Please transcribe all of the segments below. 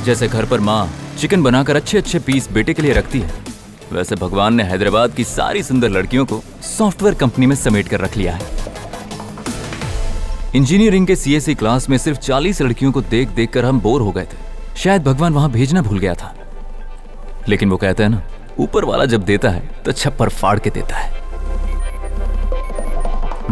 जैसे घर पर माँ चिकन बनाकर अच्छे अच्छे पीस बेटे के लिए रखती है, वैसे भगवान ने हैदराबाद की सारी सुंदर लड़कियों को सॉफ्टवेयर कंपनी में समेट कर रख लिया है। इंजीनियरिंग के सीएससी क्लास में सिर्फ 40 लड़कियों को देख देख कर हम बोर हो गए थे। शायद भगवान वहां भेजना भूल गया था। लेकिन वो कहते हैं ना, ऊपर वाला जब देता है तो छप्पर फाड़ के देता है।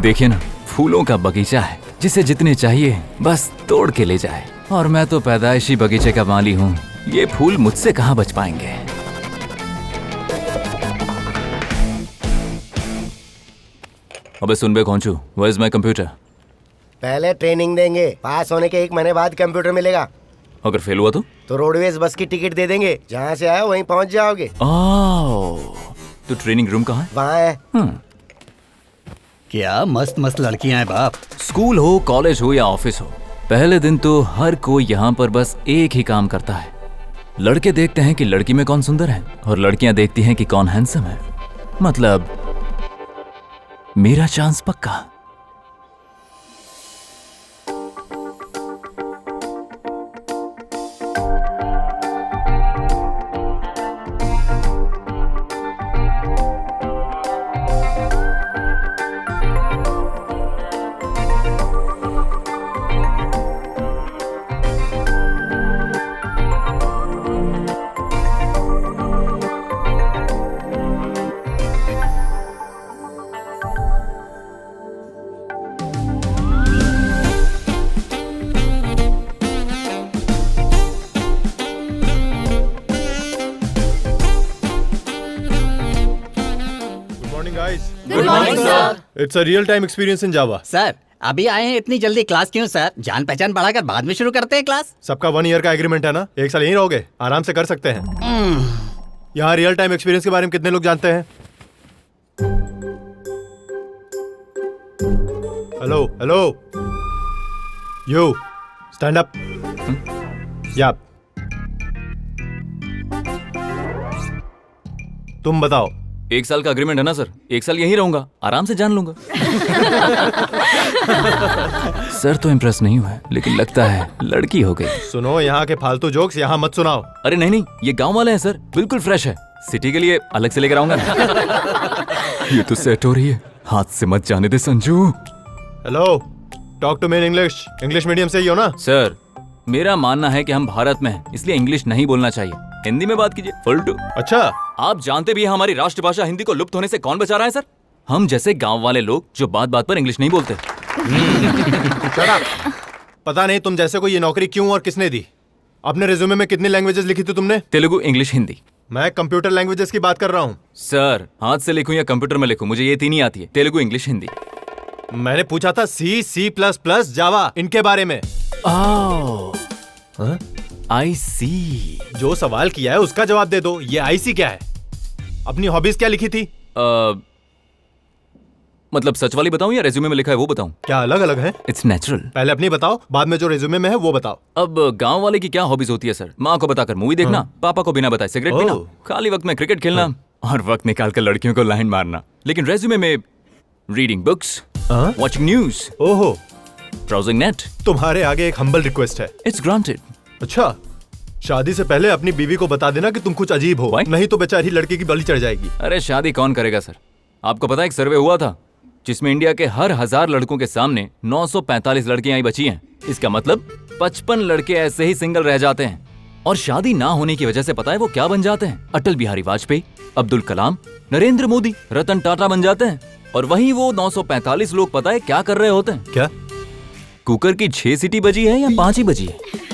देखिए ना, फूलों का बगीचा है, जिसे जितने चाहिए बस तोड़ के ले जाए। और मैं तो पैदाइशी बगीचे का माली हूँ, ये फूल मुझसे कहाँ बच पाएंगे। अबे सुन बे कौन छू, वेयर इज माय कंप्यूटर? पहले ट्रेनिंग देंगे, पास होने के 1 महीने बाद कंप्यूटर मिलेगा। अगर फेल हुआ तो रोडवेज बस की टिकट दे देंगे, जहाँ से आए वहीं पहुँच जाओगे। तो ट्रेनिंग रूम कहाँ है? वहाँ है। क्या मस्त मस्त लड़कियां हैं बाप। स्कूल हो, कॉलेज हो या ऑफिस हो, पहले दिन तो हर कोई यहाँ पर बस एक ही काम करता है। लड़के देखते हैं कि लड़की में कौन सुंदर है, और लड़कियां देखती हैं कि कौन हैंडसम है। मतलब मेरा चांस पक्का। It's a real-time experience in Java. Sir अभी आए हैं, इतनी जल्दी क्लास क्यों सर? जान पहचान बढ़ाकर बाद में शुरू करते हैं क्लास। सबका 1 ईयर का एग्रीमेंट है ना, 1 साल यहीं रहोगे, आराम से कर सकते हैं। यहाँ रियल टाइम एक्सपीरियंस के बारे में कितने लोग जानते हैं? Hello hello, you stand up. या तुम बताओ। 1 साल का अग्रीमेंट है ना सर, 1 साल यहीं रहूंगा, आराम से जान लूंगा। सर तो इम्प्रेस नहीं हुआ, लेकिन लगता है लड़की हो गई। सुनो, यहाँ के फालतू जोक्स यहाँ मत सुनाओ। अरे नहीं नहीं, ये गांव वाले हैं सर, बिल्कुल फ्रेश है। सिटी के लिए अलग से लेकर आऊंगा ना। ये तो सेट हो रही है, हाथ से मत जाने दे Sanju. Hello, talk to me in English. English medium से ही हो ना? सर मेरा मानना है कि हम भारत में हैं, इसलिए इंग्लिश नहीं बोलना चाहिए, हिंदी में बात कीजिए। फुलटू। अच्छा, आप जानते भी हैं हमारी राष्ट्रभाषा हिंदी को लुप्त होने से कौन बचा रहा है सर? हम जैसे गांव वाले लोग जो बात बात पर इंग्लिश नहीं बोलते। पता नहीं तुम जैसे को ये नौकरी क्यों और किसने दी। अपने रिज्यूमे में कितनी लैंग्वेजेस लिखी थी तुमने? तेलुगु, इंग्लिश, हिंदी। मैं कंप्यूटर लैंग्वेजेस की बात कर रहा हूँ। सर हाथ से लिखूं या कंप्यूटर में लिखूं, मुझे ये तीन ही आती है, तेलुगु, इंग्लिश, हिंदी। मैंने पूछा था C++, जावा, इनके बारे में। आई सी। जो सवाल किया है उसका जवाब दे दो। ये IC क्या है? अपनी हॉबीज क्या लिखी थी? मतलब सच वाली बताऊं या रेज्यूमे में लिखा है वो बताऊं? क्या अलग अलग है? It's natural. पहले अपनी बताओ, बाद में जो रेज्यूमे में है वो बताओ। अब गांव वाले की क्या हॉबीज होती है सर? माँ को बताकर मूवी देखना, पापा को बिना बताए सिगरेट पीना, खाली वक्त में क्रिकेट खेलना और वक्त निकाल कर लड़कियों को लाइन मारना। लेकिन रेज्यूमे में रीडिंग बुक्स, वॉचिंग न्यूज, ओहो, ब्राउजिंग नेट। तुम्हारे आगे एक हम्बल रिक्वेस्ट है। It's granted. अच्छा, शादी से पहले अपनी बीवी को बता देना कि तुम कुछ अजीब हो। Why? नहीं तो बेचारी लड़की की बलि चढ़ जाएगी। अरे शादी कौन करेगा सर? आपको पता है एक सर्वे हुआ था जिसमें इंडिया के हर 1000 लड़कों के सामने 945 लड़कियां ही बची हैं। इसका मतलब 55 लड़के ऐसे ही सिंगल रह जाते हैं। और शादी ना होने की वजह से पता है वो क्या बन जाते हैं? अटल बिहारी वाजपेयी, अब्दुल कलाम, नरेंद्र मोदी, रतन टाटा बन जाते हैं। और वहीं वो 945 लोग पता है क्या कर रहे होते हैं? क्या? कुकर की 6 सीटी बजी है या 5 ही बजी है?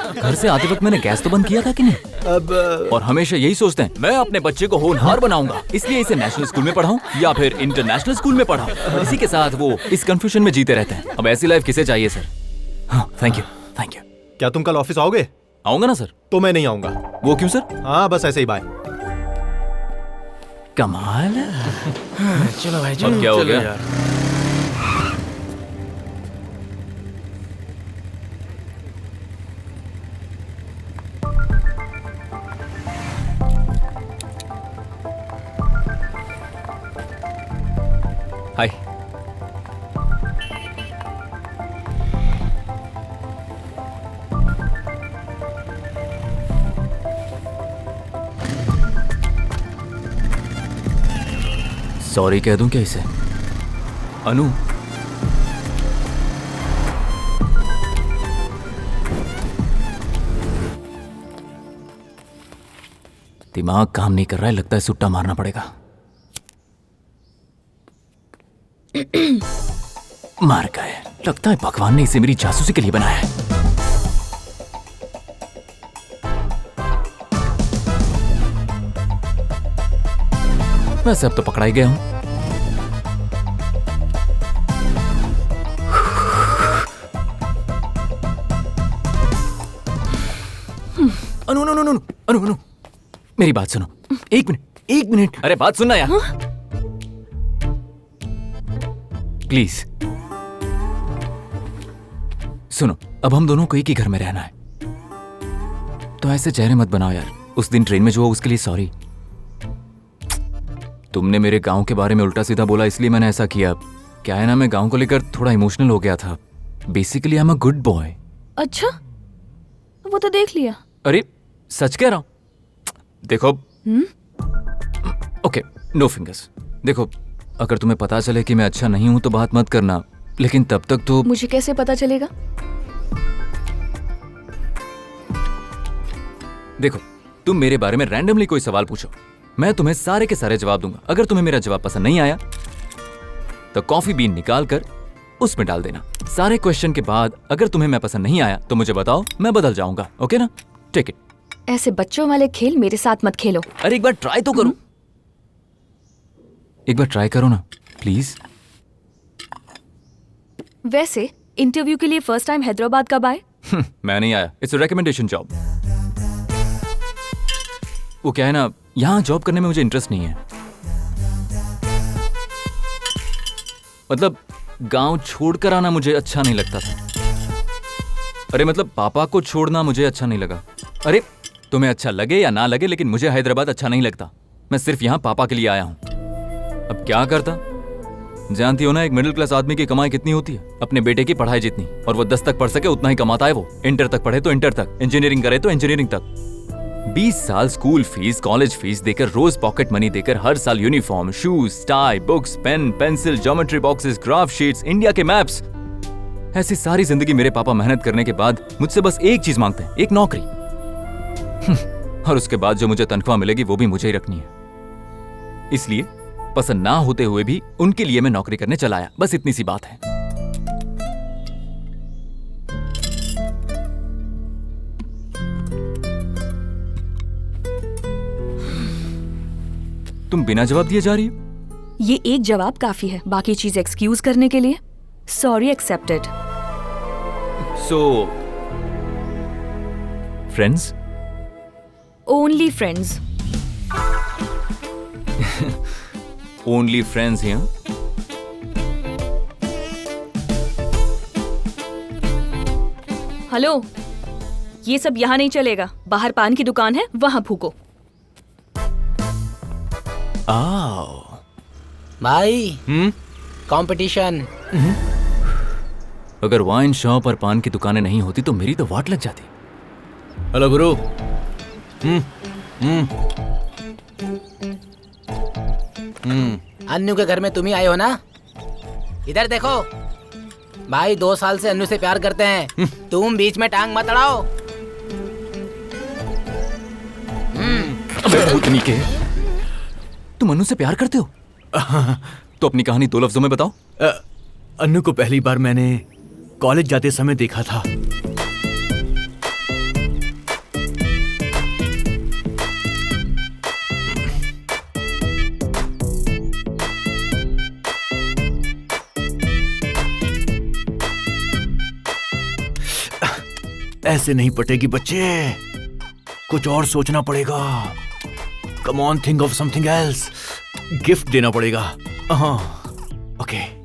घर से आते वक्त मैंने गैस तो बंद किया था कि नहीं? अब और हमेशा यही सोचते हैं मैं अपने बच्चे को होनहार बनाऊंगा, इसलिए इसे नेशनल स्कूल में पढ़ाऊं या फिर इंटरनेशनल स्कूल में पढ़ाऊं। इसी के साथ वो इस कंफ्यूजन में जीते रहते हैं। अब ऐसी लाइफ किसे चाहिए सर? हाँ, थैंक यू। क्या तुम कल ऑफिस आओगे? आऊंगा ना सर। तो मैं नहीं आऊंगा। वो क्यों सर? हाँ, बस ऐसे ही, बाय। कमाल है। चलो भाई, अब क्या हो गया? हाय। सॉरी कह दूं क्या इसे? अनु, दिमाग काम नहीं कर रहा है, लगता है सुट्टा मारना पड़ेगा। मार गए। लगता है भगवान ने इसे मेरी जासूसी के लिए बनाया है। वैसे अब तो पकड़ा ही गया हूं। अनु अनु अनु अनु अनु मेरी बात सुनो। एक मिनट। अरे बात सुनना यार। प्लीज सुनो, अब हम दोनों को एक ही घर में रहना है, तो ऐसे चेहरे मत बनाओ यार। उस दिन ट्रेन में जो हुआ उसके लिए सॉरी। तुमने मेरे गांव के बारे में उल्टा सीधा बोला, इसलिए मैंने ऐसा किया। क्या है ना, मैं गांव को लेकर थोड़ा इमोशनल हो गया था। Basically I am a good boy. अच्छा, वो तो देख लिया। अरे सच कह रहा हूं। देखो, ओके, नो फिंगर्स। देखो, अगर तुम्हें पता चले कि मैं अच्छा नहीं हूं तो बात मत करना, लेकिन तब तक तो। मुझे कैसे पता चलेगा? देखो, तुम मेरे बारे में रैंडमली कोई सवाल पूछो, मैं तुम्हें सारे के सारे जवाब दूंगा। अगर तुम्हें मेरा जवाब पसंद नहीं आया तो कॉफी बीन निकाल कर उसमें डाल देना। सारे क्वेश्चन के बाद अगर तुम्हें मैं पसंद नहीं आया तो मुझे बताओ, मैं बदल जाऊंगा। ओके ना? Take it. ऐसे बच्चों वाले खेल मेरे साथ मत खेलो। अरे एक बार ट्राई तो करो। एक बार ट्राई करो ना प्लीज। वैसे इंटरव्यू के लिए फर्स्ट टाइम हैदराबाद कब आए? मैं नहीं आया, इट्स अ रिकमेंडेशन जॉब। वो क्या है ना, यहाँ जॉब करने में मुझे इंटरेस्ट नहीं है। मतलब गांव छोड़कर आना मुझे अच्छा नहीं लगता था। अरे मतलब पापा को छोड़ना मुझे अच्छा नहीं लगा। अरे तुम्हें अच्छा लगे या ना लगे, लेकिन मुझे हैदराबाद अच्छा नहीं लगता। मैं सिर्फ यहाँ पापा के लिए आया हूँ। अब क्या करता? जानती हो ना, एक मिडिल क्लास आदमी की कमाई कितनी होती है? अपने बेटे की पढ़ाई जितनी, और वो 10 तक पढ़ सके उतना ही कमाता है। वो इंटर तक पढ़े तो इंटर तक, इंजीनियरिंग करे तो इंजीनियरिंग तक। 20 साल स्कूल फीस, कॉलेज फीस देकर, रोज पॉकेट मनी देकर, हर साल uniform, shoes, tie, books, pen, pencil, geometry boxes, graph sheets, India के मैप्स। ऐसी सारी जिंदगी मेरे पापा मेहनत करने के बाद मुझसे बस एक चीज मांगते हैं, एक नौकरी। और उसके बाद जो मुझे तनख्वाह मिलेगी वो भी मुझे ही रखनी है। इसलिए पसंद ना होते हुए भी उनके लिए मैं नौकरी करने चला आया। बस इतनी सी बात है। तुम बिना जवाब दिए जा रही हो? ये एक जवाब काफी है, बाकी चीज एक्सक्यूज करने के लिए। Sorry accepted. So friends? Only friends. Only friends here? Hello, ये सब यहाँ नहीं चलेगा। बाहर पान की दुकान है, वहां फूको। भाई कंपटीशन। अगर वाइन शॉप और पान की दुकानें नहीं होती तो मेरी तो वाट लग जाती। हेलो गुरु। अन्नू के घर में तुम ही आए हो ना? इधर देखो भाई, 2 साल से अन्नू से प्यार करते हैं। तुम बीच में टांग मत अड़ाओ। अबे भूतनी के, तुम अन्नू से प्यार करते हो? तो अपनी कहानी 2 लफ्जों में बताओ। अन्नू को पहली बार मैंने कॉलेज जाते समय देखा था। ऐसे नहीं पटेगी बच्चे, कुछ और सोचना पड़ेगा। Come on, think of something else. Gift देना पड़ेगा। हाँ, ओके।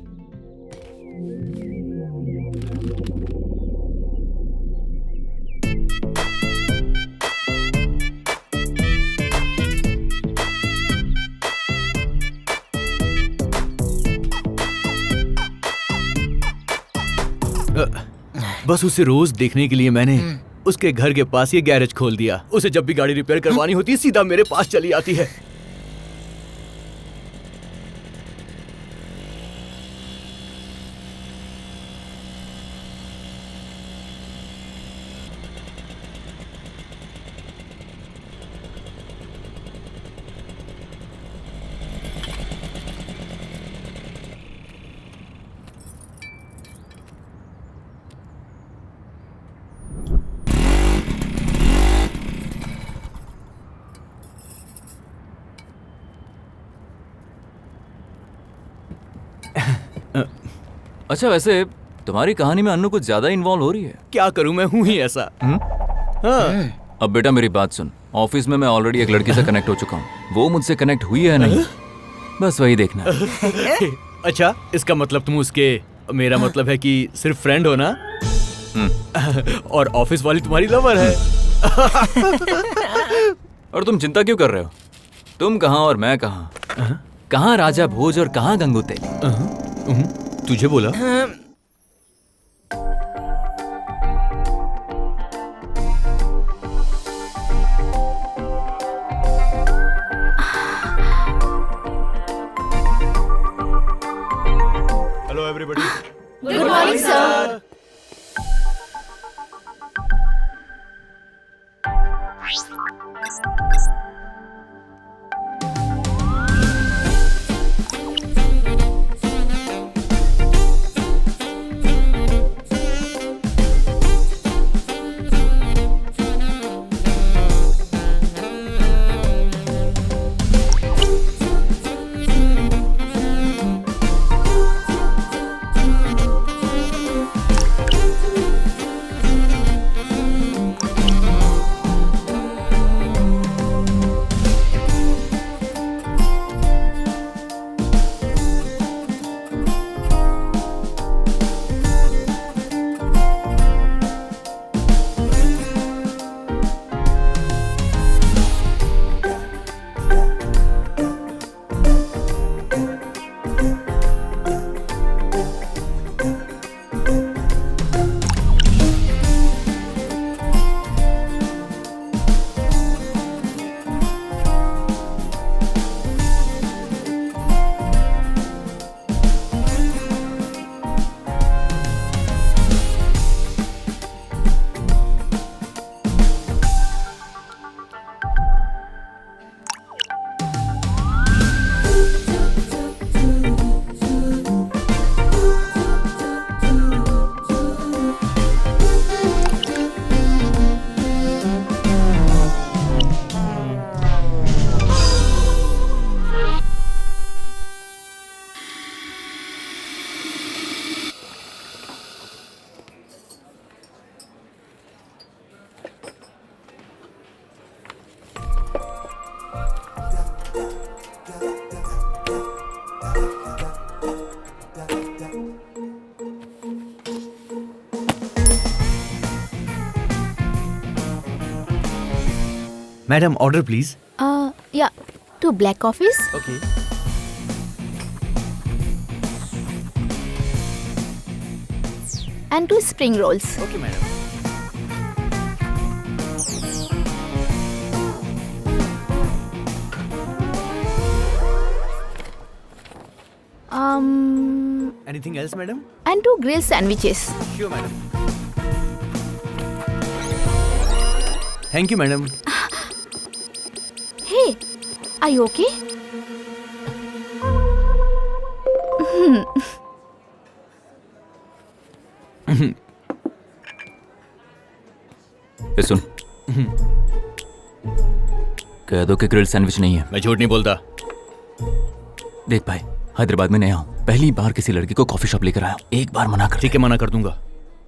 बस उसे रोज देखने के लिए मैंने उसके घर के पास ये गैरेज खोल दिया। उसे जब भी गाड़ी रिपेयर करवानी होती है सीधा मेरे पास चली आती है। अच्छा वैसे तुम्हारी कहानी में अन्नू कुछ ज्यादा इन्वॉल्व हो रही है। क्या करूं, मैं हूं ही ऐसा। हाँ। अब बेटा मेरी बात सुन, ऑफिस में मैं ऑलरेडी एक लड़की से कनेक्ट हो चुका हूँ, वो मुझसे कनेक्ट हुई है नहीं, बस वही देखना। अच्छा, इसका मतलब तुम उसके, मेरा मतलब है कि सिर्फ फ्रेंड हो ना? और ऑफिस वाली तुम्हारी लवर है। और तुम चिंता क्यों कर रहे हो? तुम कहाँ और मैं कहाँ? कहाँ राजा भोज और कहाँ गंगू तेली? तुझे बोला? Hello everybody. Good morning sir. Madam order please. Yeah, 2 black coffees okay. and 2 spring rolls. Okay madam. Anything else madam? And 2 grilled sandwiches. Sure madam. Thank you madam. Hey, are you okay? ए सुन, कह दो कि grilled sandwich नहीं है। मैं झूठ नहीं बोलता। देख भाई, हैदराबाद में नया हूँ, पहली बार किसी लड़की को कॉफी शॉप लेकर आया हूँ, एक बार मना कर। ठीक है, मना कर दूंगा।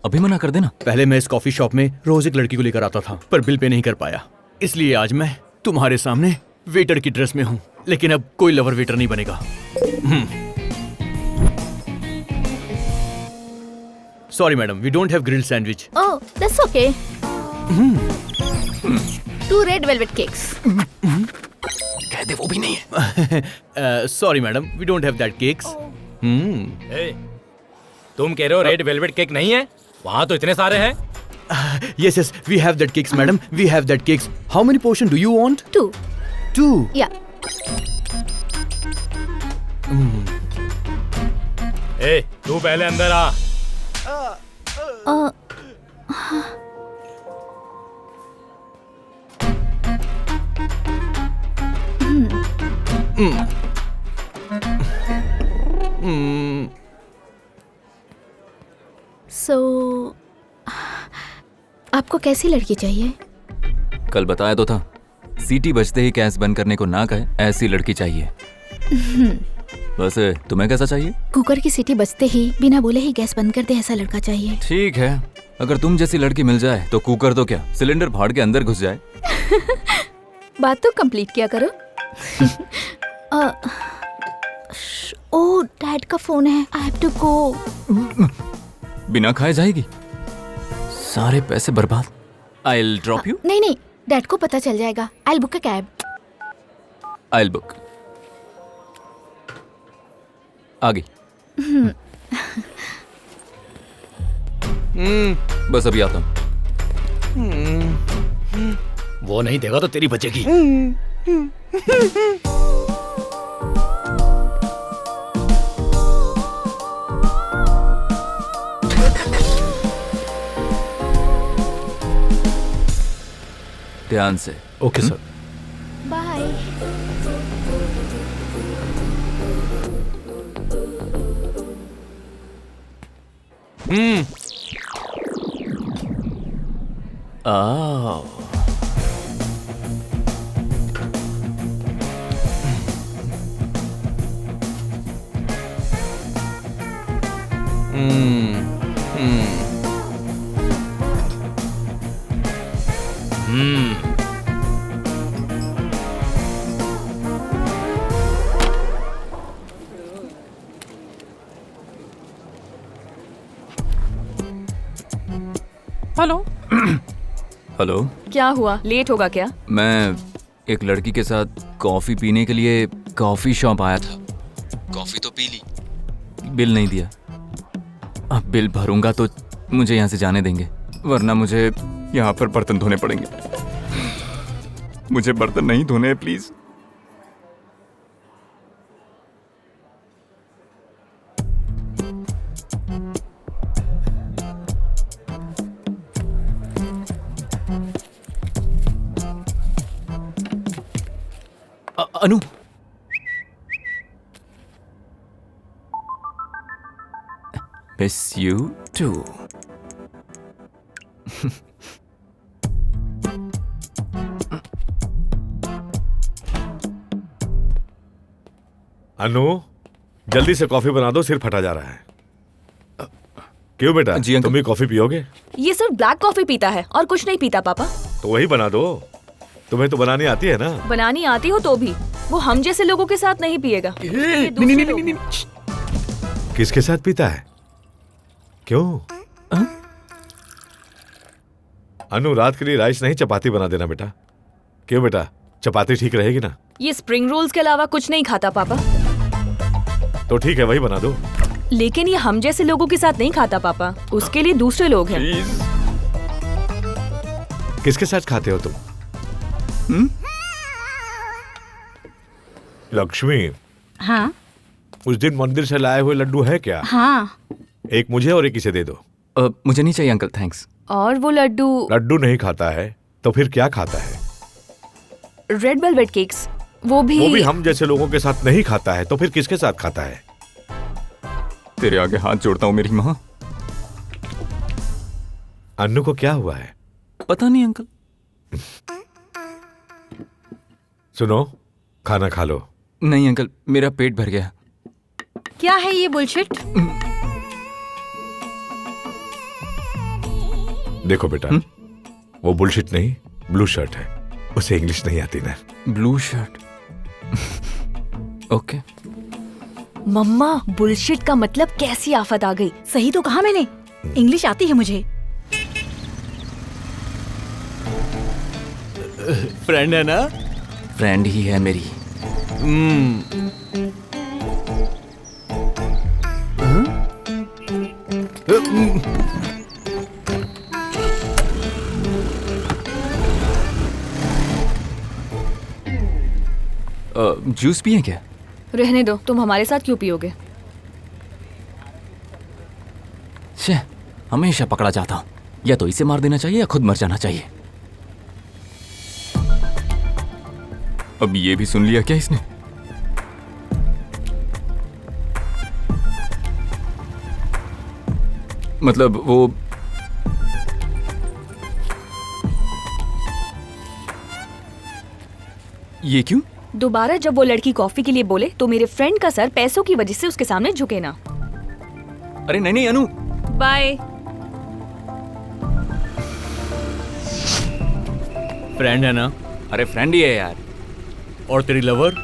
अभी मना कर देना। पहले मैं इस कॉफी शॉप में रोज एक लड़की को लेकर आता था, पर बिल पे नहीं कर पाया, इसलिए आज मैं तुम्हारे सामने वेटर की ड्रेस में हूँ। लेकिन अब कोई लवर वेटर नहीं बनेगा। Sorry madam, we don't have grilled sandwich. Oh, that's okay. 2 red velvet cakes. कह दे वो भी नहीं है। Sorry madam, we don't have that cakes. तुम कह रहे हो रेड वेलवेट केक नहीं है? वहाँ तो इतने सारे हैं। Yes, yes, we have that cakes, madam. We have that cakes. How many portion do you want? 2. 2. Yeah. ए, तू पहले अंदर आ। So, आपको कैसी लड़की चाहिए? कल बताया तो था, सीटी बजते ही गैस बंद करने को ना कहे, ऐसी लड़की चाहिए। वैसे तुम्हें कैसा चाहिए? कुकर की सीटी बजते ही बिना बोले ही गैस बंद कर दे ऐसा लड़का चाहिए। ठीक है, अगर तुम जैसी लड़की मिल जाए तो कुकर तो क्या, सिलेंडर फाड़ के अंदर घुस जाए। बात तो कंप्लीट किया करो। ओ डैड का फोन है, आई हैव टू गो। बिना खाए जाएगी? सारे पैसे बर्बाद। I'll drop you? नहीं नहीं, डैड को पता चल जाएगा। I'll book a cab। I'll book। आगे। बस अभी आता हूँ। वो नहीं देगा तो तेरी बचेगी। ध्यान से। Okay sir. Bye. Hello. Hello. क्या हुआ, लेट होगा क्या? मैं एक लड़की के साथ कॉफी पीने के लिए कॉफी शॉप आया था। कॉफी तो पी ली, बिल नहीं दिया। अब बिल भरूंगा तो मुझे यहाँ से जाने देंगे, वरना मुझे यहाँ पर बर्तन धोने पड़ेंगे। मुझे बर्तन नहीं धोने हैं, please. Anu, miss you too. Anu, जल्दी से कॉफी बना दो, सिर फटा जा रहा है। क्यों बेटा, जी अंकल। तुम भी कॉफी पियोगे? ये सिर्फ ब्लैक कॉफी पीता है और कुछ नहीं पीता पापा। तो वही बना दो, तुम्हें तो बनानी आती है ना। बनानी आती हो तो भी वो हम जैसे लोगों के साथ नहीं पिएगा। ये दूसरे लोग हैं। किसके साथ पीता है? क्यों? अनु, रात के लिए राइस नहीं चपाती बना देना बेटा। क्यों बेटा, चपाती ठीक रहेगी ना? ये स्प्रिंग रोल्स के अलावा कुछ नहीं खाता पापा। तो ठीक है, वही बना दो। लेकिन ये हम जैसे लोगों के साथ नहीं खाता पापा, उसके लिए दूसरे लोग हैं। किसके साथ खाते हो तुम? लक्ष्मी, हाँ उस दिन मंदिर से लाए हुए लड्डू है क्या? हाँ। एक मुझे और एक इसे दे दो। मुझे नहीं चाहिए अंकल, थैंक्स। और वो लड्डू नहीं खाता है तो फिर क्या खाता है? रेड वेलवेट केक्स, वो भी हम जैसे लोगों के साथ नहीं खाता है तो फिर किसके साथ खाता है? तेरे आगे हाथ जोड़ता हूँ मेरी माँ। अन्नू को क्या हुआ है? पता नहीं अंकल। सुनो, खाना खा लो। नहीं अंकल, मेरा पेट भर गया। क्या है ये बुलशिट? देखो बेटा, वो बुलशिट नहीं, ब्लू शर्ट है। उसे इंग्लिश नहीं आती ना। Blue shirt. ओके। मम्मा, बुलशिट का मतलब कैसी आफत आ गई? सही तो कहा मैंने, इंग्लिश आती है मुझे। फ्रेंड है ना? फ्रेंड ही है मेरी। जूस पिए क्या? रहने दो, तुम हमारे साथ क्यों पियोगे? छे, हमेशा पकड़ा जाता हूँ। या तो इसे मार देना चाहिए या खुद मर जाना चाहिए। अब ये भी सुन लिया क्या इसने? मतलब वो ये क्यों? दोबारा जब वो लड़की कॉफी के लिए बोले तो मेरे फ्रेंड का सर पैसों की वजह से उसके सामने झुके ना। अरे नहीं नहीं अनु, बाय। फ्रेंड है ना? अरे फ्रेंड ही है यार। और तेरी लवर?